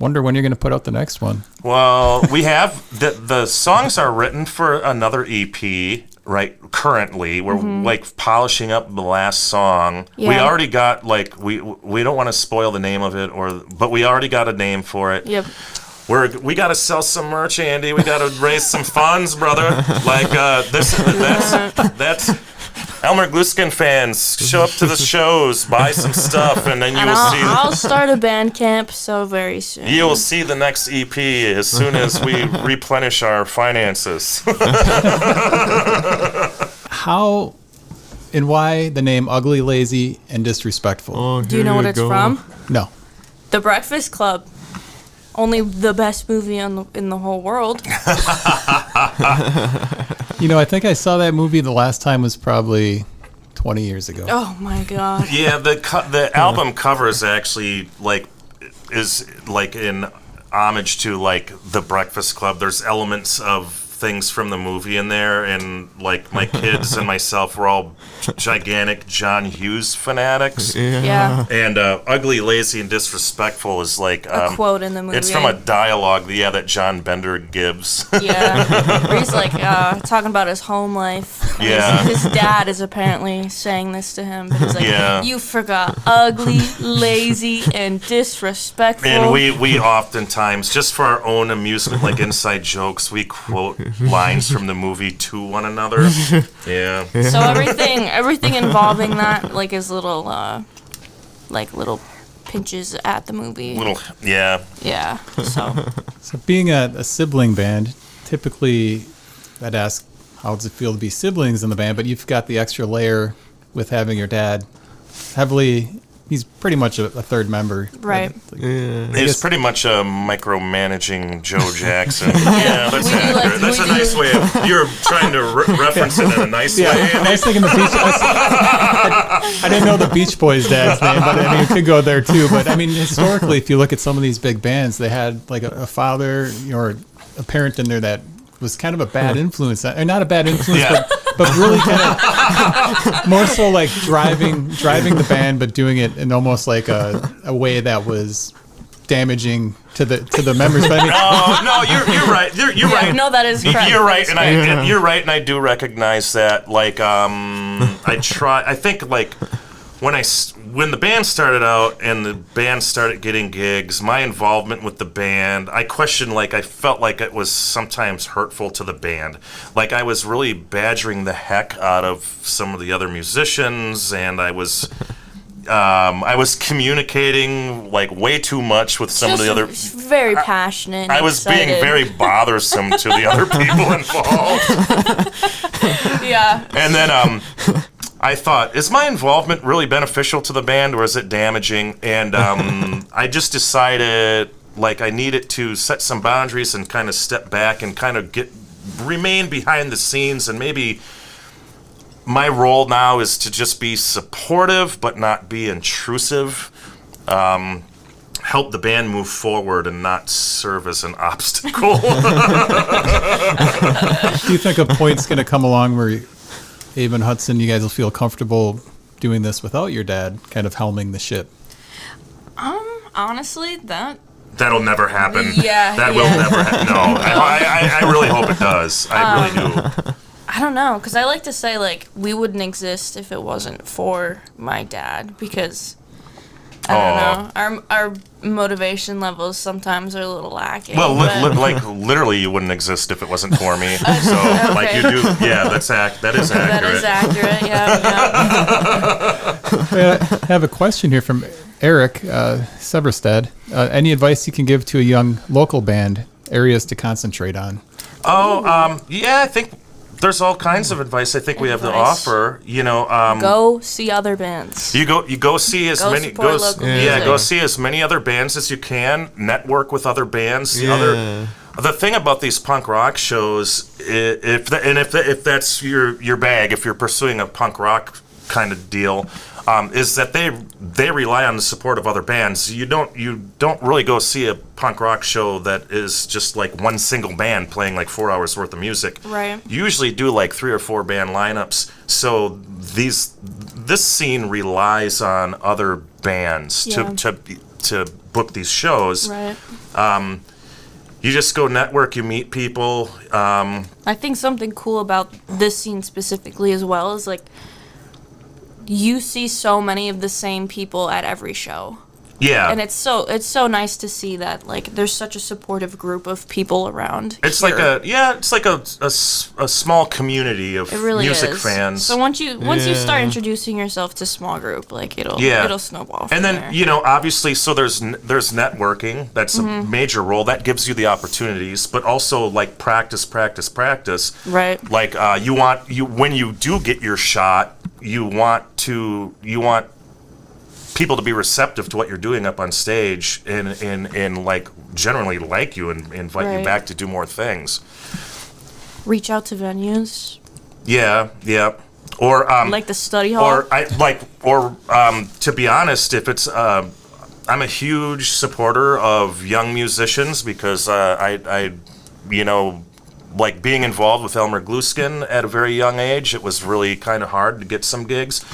wonder when you're going to put out the next one. Well, we have the songs are written for another EP. Right, currently we're like polishing up the last song. We Yeah. already got like we don't want to spoil the name of it, but we already got a name for it. Yep. We got to sell some merch, Andy. We got to raise some funds, brother. Like that's Elmer Glueskin fans. Show up to the shows, buy some stuff, and then you And will see. I'll start a band camp so very soon. You will see the next EP as soon as we replenish our finances. How and why the name Ugly, Lazy, and Disrespectful? Oh, Do you here know what it's go. from? No. The Breakfast Club. Only the best movie in the whole world. You know, I think I saw that movie the last time was probably 20 years ago. Oh my god. Yeah, the album cover is actually is in homage to like the Breakfast Club. There's elements of things from the movie in there, and like my kids and myself were all gigantic John Hughes fanatics. Yeah. And Ugly, Lazy, and Disrespectful is like A quote in the movie. it's from a dialogue that John Bender gives. Yeah. Where he's like talking about his home life. And Yeah. His dad is apparently saying this to him. But he's like, Yeah. you forgot ugly, lazy, and disrespectful. And we oftentimes, just for our own amusement, like inside jokes, we quote lines from the movie to one another. Yeah. So everything involving that like is little pinches at the movie. Yeah. Yeah. So being a sibling band, typically I'd ask, how does it feel to be siblings in the band? But you've got the extra layer with having your dad he's pretty much a third member. Right. Yeah. He's pretty much a micromanaging Joe Jackson. Yeah, that's We do accurate. like- That's we a do- nice way of, you're trying to reference it in a nice way. I was thinking the Beach. I didn't know the Beach Boys' dad's name, but I mean, it could go there too. But I mean, historically, if you look at some of these big bands, they had like a father or a parent in there that was kind of a bad influence, or not a bad influence, Yeah. but really kind of more so like driving the band, but doing it in almost like a way that was damaging to the members. But I mean, No, you're right. You're right. No, that is correct. You're right, and you're right, and I do recognize that. Like, I think like when the band started out and the band started getting gigs, my involvement with the band, I felt like it was sometimes hurtful to the band. Like I was really badgering the heck out of some of the other musicians, and I was communicating like way too much with some of the other. Very passionate. I was being very bothersome to the other people involved. Yeah. And then I thought, is my involvement really beneficial to the band or is it damaging? And I just decided like I needed to set some boundaries and kind of step back and kind of remain behind the scenes, and maybe my role now is to just be supportive but not be intrusive. Help the band move forward and not serve as an obstacle. do you think a point's going to come along where Abe and Hudson, you guys will feel comfortable doing this without your dad kind of helming the ship? Honestly, that'll never happen. Yeah. That will never happen. No, I really hope it does. I really do. I don't know, because I like to say, like, we wouldn't exist if it wasn't for my dad, because, I don't know, our motivation levels sometimes are a little lacking. Well, literally, you wouldn't exist if it wasn't for me. So, okay. like, you do, yeah, that is accurate. That is accurate, yeah. I have a question here from Eric Severstead. Any advice you can give to a young local band, areas to concentrate on? Yeah, I think there's all kinds of advice I think we have to offer. You know, go see other bands. You go see as many go see as many other bands as you can. Network with other bands. The thing about these punk rock shows, if that's your bag, if you're pursuing a punk rock kind of deal, is that they rely on the support of other bands. You don't really go see a punk rock show that is just like one single band playing like 4 hours worth of music. Right. You usually do like 3 or 4 band lineups. So this scene relies on other bands to book these shows. Right. You just go network, you meet people. I think something cool about this scene specifically as well is like, you see so many of the same people at every show. Yeah. And it's so nice to see that like there's such a supportive group of people around. It's here. like a small community of music fans. So once you start introducing yourself to small group, like it'll snowball from and then there. you know, obviously, so there's networking. That's a major role that gives you the opportunities, but also like practice. Right. Like when you do get your shot, you want people to be receptive to what you're doing up on stage and like generally like you and invite you back to do more things. Reach out to venues. Yeah. Or like the study hall. Or to be honest, if it's I'm a huge supporter of young musicians because I like being involved with Elmer Glueskin at a very young age, it was really kind of hard to get some gigs.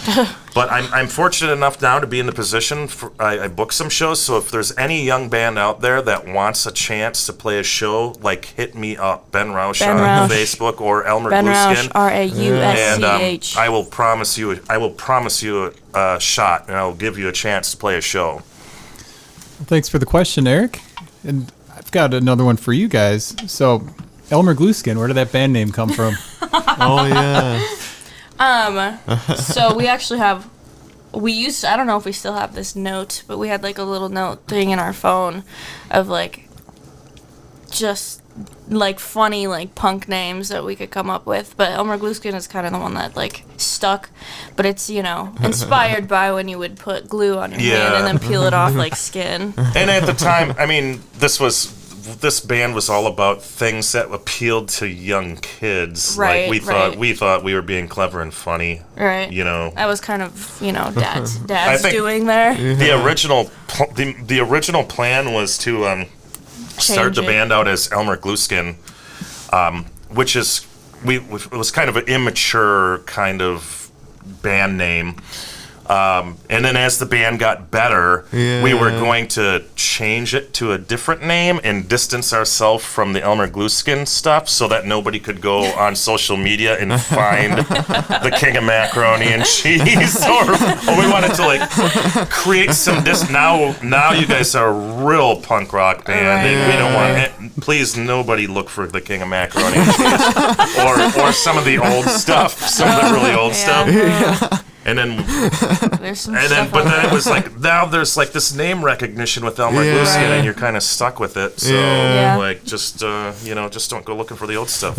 But I'm fortunate enough now to be in the position, I book some shows, so if there's any young band out there that wants a chance to play a show, like hit me up, Ben Rausch on Facebook or Elmer Glueskin. Rausch. And I will promise you a shot, and I will give you a chance to play a show. Thanks for the question, Eric. And I've got another one for you guys. So, Elmer Glueskin, where did that band name come from? Oh, yeah. So we actually have, I don't know if we still have this note, but we had like a little note thing in our phone of like, just like funny like punk names that we could come up with. But Elmer Glueskin is kind of the one that like stuck, but it's, inspired by when you would put glue on your hand and then peel it off like skin. And at the time, I mean, this band was all about things that appealed to young kids. Right, like we thought we were being clever and funny. Right. That was kind of, dad's doing there. The original plan was to start the band out as Elmer Glueskin, which was kind of an immature kind of band name. And then as the band got better, we were going to change it to a different name and distance ourselves from the Elmer Glueskin stuff so that nobody could go on social media and find the King of Macaroni and Cheese. Or we wanted to like create some now you guys are a real punk rock band. And we don't want please nobody look for the King of Macaroni and Cheese or some of the old stuff, some of the really old stuff. And then, but then it was like now there's like this name recognition with Elmer Glueskin, and you're kind of stuck with it. So like, just just don't go looking for the old stuff.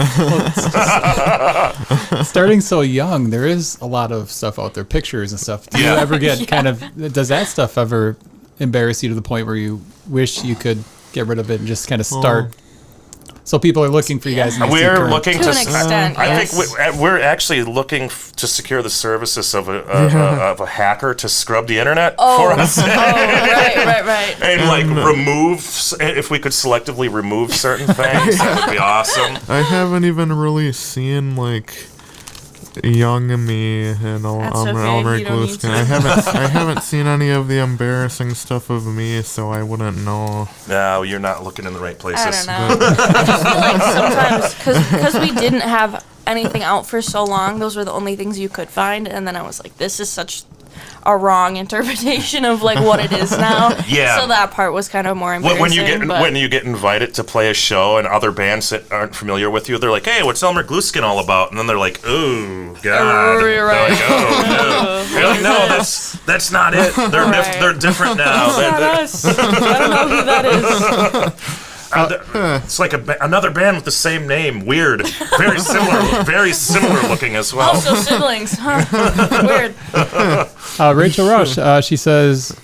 Starting so young, there is a lot of stuff out there, pictures and stuff. Do you ever get does that stuff ever embarrass you to the point where you wish you could get rid of it and just kind of start? So people are looking for you guys. We're looking to an extent. I think we're actually looking to secure the services of a hacker to scrub the internet for us. Right. And like remove, if we could selectively remove certain things, that would be awesome. I haven't even really seen like young me and Elmer Glueskin. I haven't seen any of the embarrassing stuff of me, so I wouldn't know. No, you're not looking in the right places. I don't know. I just feel like sometimes, because we didn't have anything out for so long, those were the only things you could find, and then I was like, this is such a wrong interpretation of like what it is now. So that part was kind of more embarrassing. When you get invited to play a show and other bands that aren't familiar with you, they're like, "Hey, what's Elmer Glueskin all about?" And then they're like, "Oh God!" Right. They're like, "Oh no!" You're like, "No, that's not it. They're different now." That's not us. I don't know who that is. It's like another band with the same name. Weird. Very similar looking as well. Also siblings. Huh? Weird. Rachel Rush, she says,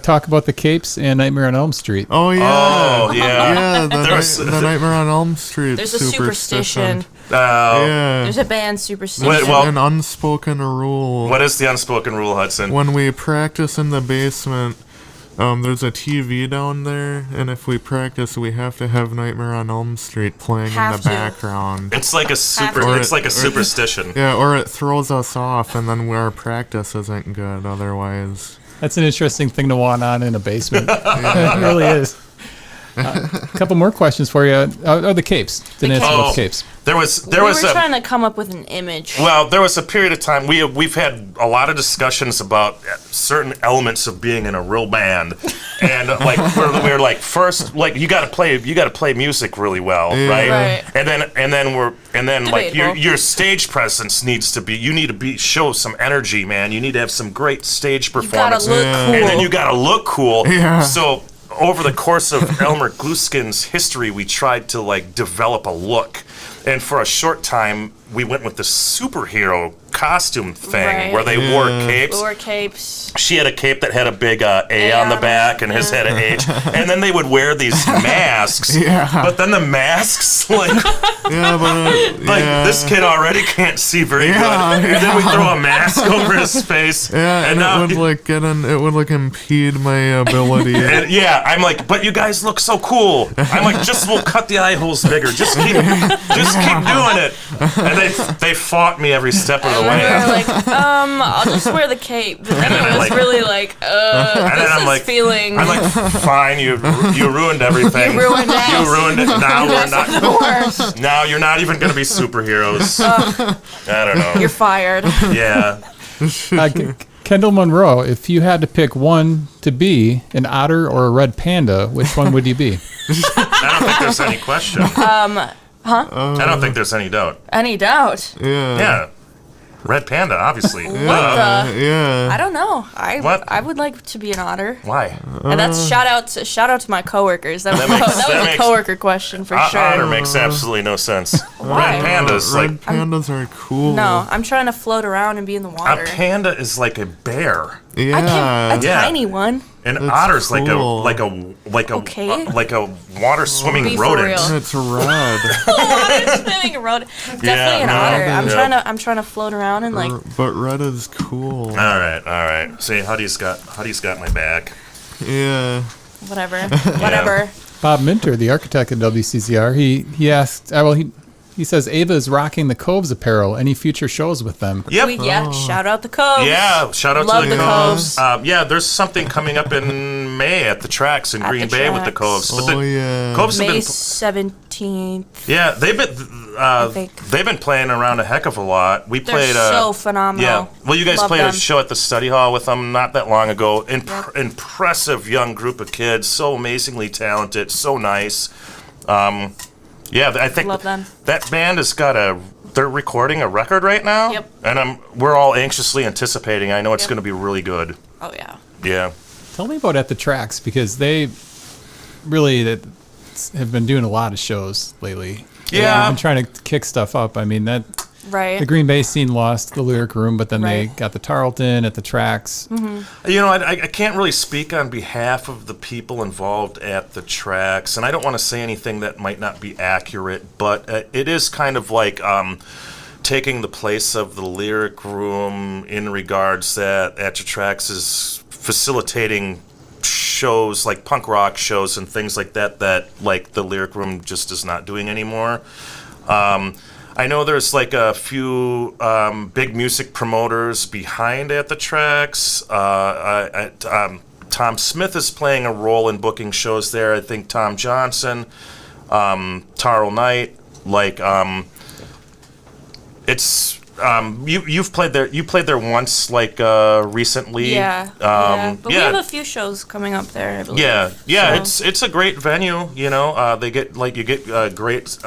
talk about the Capes and Nightmare on Elm Street. Oh, yeah. Yeah. The Nightmare on Elm Street. There's a superstition. Yeah. There's a band superstition. An unspoken rule. What is the unspoken rule, Hudson? When we practice in the basement, there's a TV down there, and if we practice, we have to have Nightmare on Elm Street playing in the background. It's like a superstition. Yeah, or it throws us off, and then our practice isn't good otherwise. That's an interesting thing to want on in a basement. It really is. A couple more questions for you. The Capes. Didn't answer about the Capes. We were trying to come up with an image. Well, there was a period of time we've had a lot of discussions about certain elements of being in a real band, and like we're like, first, like you got to play music really well, right? And then like your stage presence needs to be, you need to show some energy, man. You need to have some great stage performance, you gotta look cool. and then you got to look cool. Yeah. So over the course of Elmer Glueskin's history, we tried to like develop a look. And for a short time, we went with the superhero costume thing where they wore capes. She had a cape that had a big A on the back, and his had an H. And then they would wear these masks. But then the masks, this kid already can't see very good. And then we throw a mask over his face. And it would impede my ability. I'm like, but you guys look so cool. I'm like, we'll cut the eye holes bigger. Just keep doing it. And they fought me every step of the way. We were like, I'll just wear the cape. But then it was really like, feeling. I'm like, fine, you ruined everything. You ruined us. You ruined it. Now we're not. The worst. Now you're not even going to be superheroes. I don't know. You're fired. Yeah. Kendall Monroe, if you had to pick one to be, an otter or a red panda, which one would you be? I don't think there's any question. I don't think there's any doubt. Any doubt? Yeah. Red Panda, obviously. I don't know. I would like to be an otter. Why? And that's shout out to my coworkers. That was a coworker question for sure. Otter makes absolutely no sense. Why? Red pandas are cool. No, I'm trying to float around and be in the water. A panda is like a bear. A tiny one. An otter's cool. like a water swimming rodent. It's red. Water swimming rodent. Definitely an otter. I'm trying to float around and like. But red is cool. All right. See, Huddy's got my back. Yeah. Whatever. Bob Minter, the architect at WCZR, he asked. He says Ava is rocking the Coves apparel. Any future shows with them? Yep. Shout out the Coves. Yeah, shout out Love to the the Coves. Coves. Yeah, there's something coming up in May at the tracks in At Green the Bay with the Tracks. Coves. But Oh, the yeah. Coves have May been 17th. yeah, they've think. been playing around a heck of a lot. We They're played so phenomenal. Yeah, well, you guys Love played them. a show at the study hall with them not that long ago. Impressive young group of kids, so amazingly talented, so nice. Yeah, I think Love them. that band has got they're recording a record right now. Yep. And we're all anxiously anticipating. I know it's Yep. going to be really good. Oh, yeah. Yeah. Tell me about At the Tracks, because they really have been doing a lot of shows lately. Yeah. I've been trying to kick stuff up. I mean, the Right. Green Bay scene lost the Lyric Room, but then they Right. got the Tarleton At the Tracks. You know, I can't really speak on behalf of the people involved at the tracks, and I don't want to say anything that might not be accurate, but it is kind of like taking the place of the Lyric Room in regards that At the Tracks is facilitating shows like punk rock shows and things like that like the Lyric Room just is not doing anymore. I know there's like a few big music promoters behind At the Tracks. Tom Smith is playing a role in booking shows there. I think Tom Johnson, Tarl Knight, like it's you've played there. You played there once, like recently. Yeah. But we have a few shows coming up there, I believe. Yeah. So- It's a great venue. You know, you get great.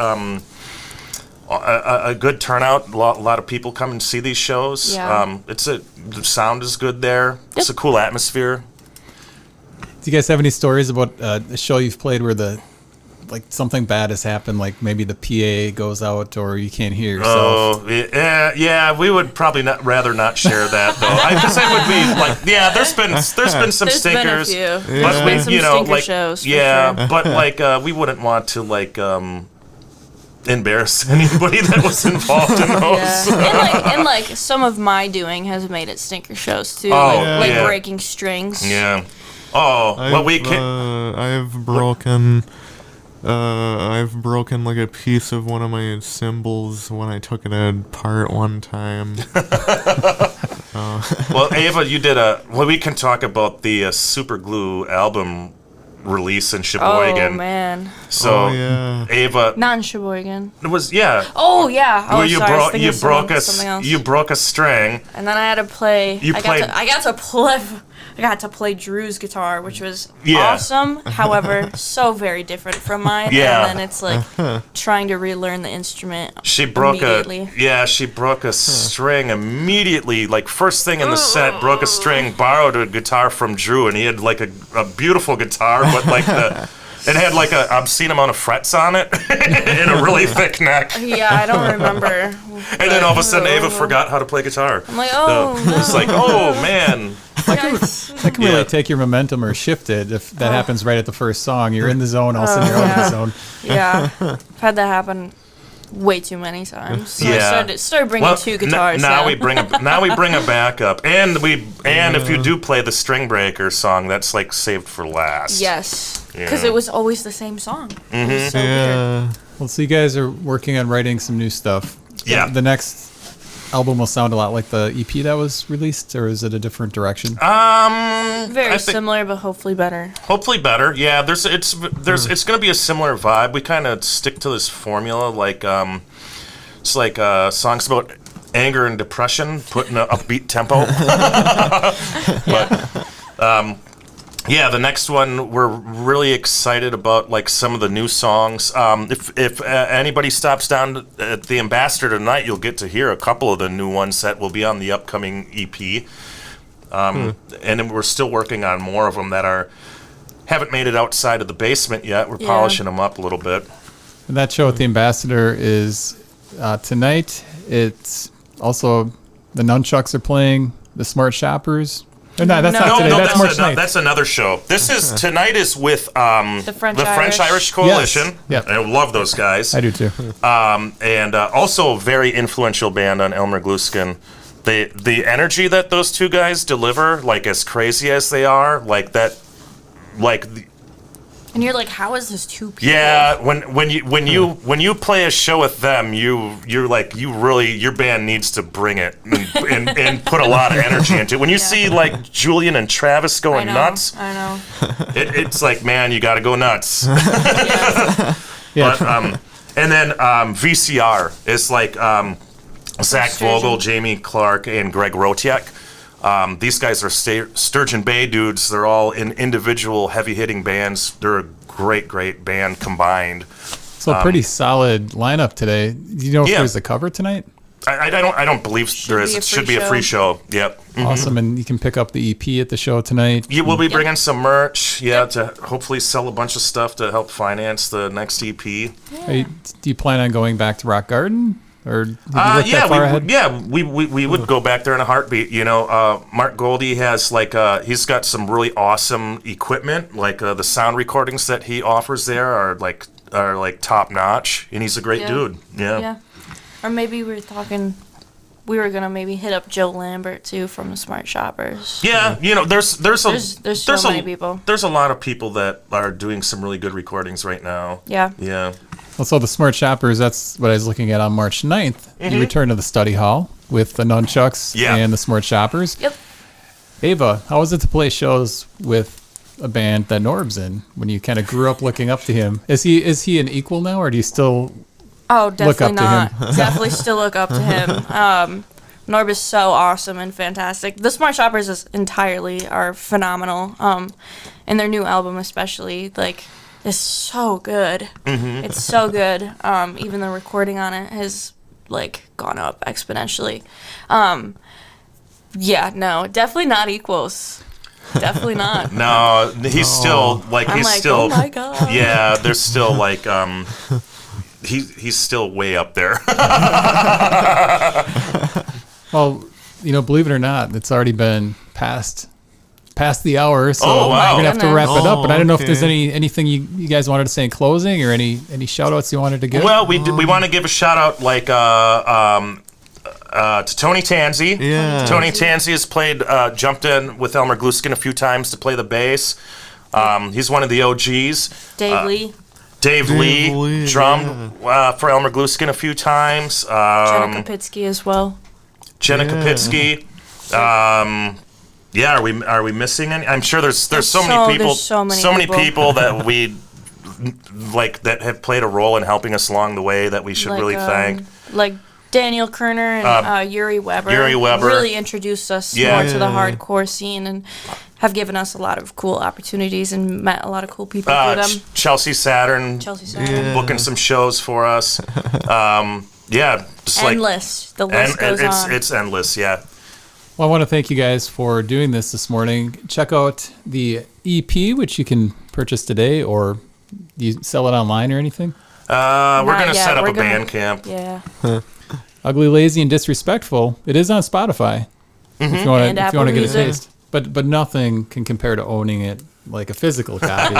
A good turnout. A lot of people come and see these shows. Yeah. The sound is good there. It's a cool atmosphere. Do you guys have any stories about a show you've played where something bad has happened, like maybe the PA goes out or you can't hear yourself? Oh, yeah. We would probably rather not share that though. Because it would be like, yeah. There's been some There's stinkers. been a few. But There's we, been some you know, stinker like, shows. For yeah, sure. but like we wouldn't want to like embarrass anybody that was involved in those. Yeah. and like some of my doing has made it stinker shows too. Oh, like yeah. breaking strings. Yeah. Oh, well, we can. I've broken like a piece of one of my cymbals when I took it apart one time. Well, Ava, you did well, we can talk about the Super Glue album release in Sheboygan. Oh man. So, yeah. Ava, Not in Sheboygan. it was Oh yeah. Oh, where you sorry. I was broke thinking you of broke something else. you broke a string. And then I had to play. You played- I got to play Drew's guitar, which was Yeah. awesome. However, so very different from mine. Yeah. And then it's like trying to relearn the instrument. She broke immediately. she broke a string immediately. Like first thing in the set, broke a string. Borrowed a guitar from Drew, and he had like a beautiful guitar, but like it had like a obscene amount of frets on it and a really thick neck. Yeah, I don't remember. And then all of a sudden, Ava forgot how to play guitar. I'm like, oh no. It's like, oh man. That can really take your momentum or shift it if that happens right at the first song. You're in the zone, all of a sudden you're out of the zone. Yeah, I've had that happen way too many times. So Yeah. I started bringing two guitars. Now we bring a backup, and if you do play the String Breaker song, that's like saved for last. Yes, because Yeah. it was always the same song. It was so weird. Yeah. Well, so you guys are working on writing some new stuff. Yeah. The next album will sound a lot like the EP that was released, or is it a different direction? Very I think- similar, but hopefully better. Hopefully better. Yeah, it's going to be a similar vibe. We kind of stick to this formula, like it's like songs about anger and depression, put in an upbeat tempo. But yeah, the next one we're really excited about, like some of the new songs. If anybody stops down at the Ambassador tonight, you'll get to hear a couple of the new ones that will be on the upcoming EP. And then we're still working on more of them that haven't made it outside of the basement yet. We're Yeah. polishing them up a little bit. And that show at the Ambassador is tonight. It's also the Nunchucks are playing, the Smart Shoppers. Or no, that's not today. That's March 9th. That's another show. This is tonight is with The French Irish Coalition. Yes. Yep. I love those guys. I do too. And also a very influential band on Elmer Glueskin. The energy that those two guys deliver, like as crazy as they are, like that, like And you're like, how is this 2 people? Yeah, when you play a show with them, you're like your band needs to bring it and put a lot of energy into it. When you see like Julian and Travis going nuts, I know. It's like, man, you got to go nuts. Yeah. But, and then VCR is like Zach Vogel, Jamie Clark, and Greg Rotiak. These guys are Sturgeon Bay dudes. They're all in individual heavy-hitting bands. They're a great band combined. So a pretty solid lineup today. Do you know if there's a cover tonight? I don't believe there is. It should be a free show. Yep. Mm-hmm. Awesome, and you can pick up the EP at the show tonight. Yeah, we'll be bringing some merch. To hopefully sell a bunch of stuff to help finance the next EP. Do you plan on going back to Rock Garden? Or did you look that far ahead? We would go back there in a heartbeat. Mark Goldie has he's got some really awesome equipment. The sound recordings that he offers there are top notch, and he's a great dude. Yeah. Or maybe we were gonna maybe hit up Joe Lambert too from the Smart Shoppers. Yeah, there's so many people. There's a lot of people that are doing some really good recordings right now. Yeah. Yeah. Also, the Smart Shoppers, that's what I was looking at on March 9th. Mm-hmm. You return to the study hall with the Nunchucks and the Smart Shoppers. Yep. Ava, how was it to play shows with a band that Norb's in when you kind of grew up looking up to him? Is he an equal now, or do you still look up to him? Definitely still look up to him. Norb is so awesome and fantastic. The Smart Shoppers are phenomenal. And their new album especially, is so good. Mm-hmm. It's so good. Even the recording on it has gone up exponentially. Definitely not equals. Definitely not. No, he's still oh my god. Yeah, there's still he's still way up there. Well, believe it or not, it's already been past the hour, so wow. we're gonna have to wrap it up. But I don't know if there's Okay. anything you guys wanted to say in closing, or any shout outs you wanted to give. Well, we want to give a shout out to Tony Tanzi. Yeah. Tony Tanzi has jumped in with Elmer Glueskin a few times to play the bass. He's one of the OGs. Dave Lee. Dave Lee drummed for Elmer Glueskin a few times. Jenna Kapitsky as well. Jenna Kapitsky. Are we missing any? I'm sure there's so many people. There's so many people that we that have played a role in helping us along the way that we should really thank. Like Daniel Kerner and Yuri Weber. Yuri Weber really introduced us more to the hardcore scene and have given us a lot of cool opportunities and met a lot of cool people through them. Chelsea Saturn. Booking some shows for us. Just endless. The list goes on. It's endless. Yeah. Well, I want to thank you guys for doing this morning. Check out the EP, which you can purchase today, or do you sell it online or anything? We're going to set up a band camp. Yeah. Ugly, Lazy, and Disrespectful. It is on Spotify. Mm-hmm. If you want to get a Music. taste. But nothing can compare to owning it like a physical copy.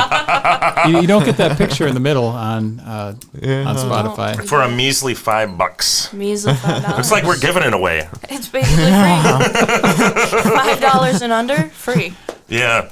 you don't get that picture in the middle on Spotify. For a measly $5. Measly $5. It's like we're giving it away. It's basically free. $5 and under, free. Yeah.